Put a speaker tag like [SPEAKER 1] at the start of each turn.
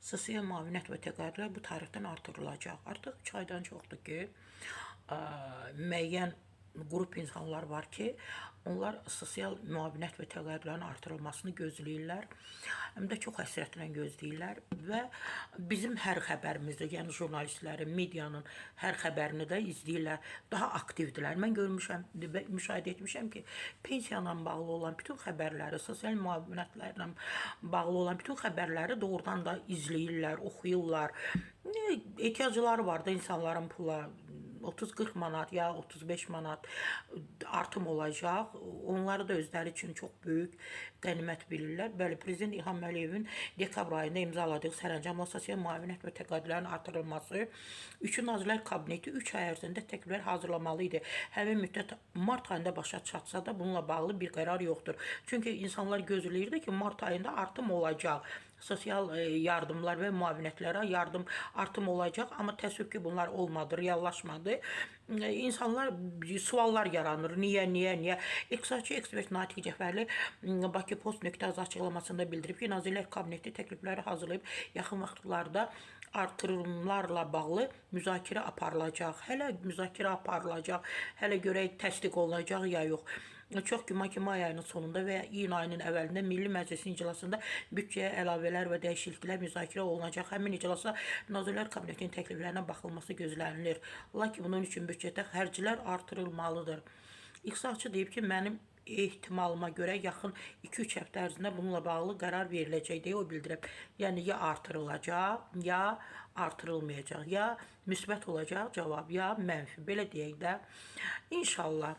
[SPEAKER 1] Sosial müavinət və təqaüdlər bu tarixdən artırılacaq. Artıq 3 aydan çoxdur ki, müəyyən qrup insanlar var ki, onlar sosial müavinət və təqaüdlərin artırılmasını gözləyirlər. Həm də çox həsrətlə gözləyirlər və bizim hər xəbərimizdə, yəni jurnalistlərin, medianın hər xəbərini də izləyirlər, daha aktivdirlər. Mən görmüşəm, müşahidə etmişəm ki, pensiya bağlı olan bütün xəbərləri, sosial müavinətlərlə bağlı olan bütün xəbərləri doğrudan da izləyirlər, oxuyurlar. Ehtiyacları var da insanların pula, 30-40 manat ya 35 manat artım olacaq. Onları da özləri üçün çox böyük qənimət bilirlər. Bəli, Prezident İlham Əliyevin dekabr ayında imzaladığı sərəncamla sosial müavinət və təqaüdlərin artırılması üçün Nazirlər Kabineti 3 ay ərzində təkliflər hazırlamalı idi. Həmin müddət mart ayında başa çatsa da bununla bağlı bir qərar yoxdur. Çünki insanlar gözləyirdi ki, mart ayında artım olacaq. Sosial yardımlar və müavinətlərə yardım artım olacaq, amma təəssüf ki, bunlar olmadı, reallaşmadı. İnsanlar suallar yaranır. Niyə? İqtisadçı ekspert Natiq Cəfərli Bakı Post.az açıqlamasında bildirib ki, Nazirlər Kabineti təklifləri hazırlayıb yaxın vaxtlarda artırımlarla bağlı müzakirə aparılacaq. Hələ müzakirə aparılacaq. Hələ görək təsdiq olunacaq ya yox. Çox güman ki, may ayının sonunda və ya iyun ayının əvvəlində Milli Məclisin iclasında büdcəyə əlavələr və dəyişikliklər müzakirə olunacaq. Həmin iclasda Nazirlər Kabinetinin təkliflərinə baxılması gözlənilir. Lakin bunun üçün büdcədə xərclər artırılmalıdır. İqtisadçı deyib ki, mənim ehtimalıma görə yaxın 2-3 həftə ərzində bununla bağlı qərar veriləcək deyə o bildirib. Yəni, ya artırılacaq, ya artırılmayacaq, ya müsbət olacaq cavab, ya mənfi. Belə deyək də, inşallah.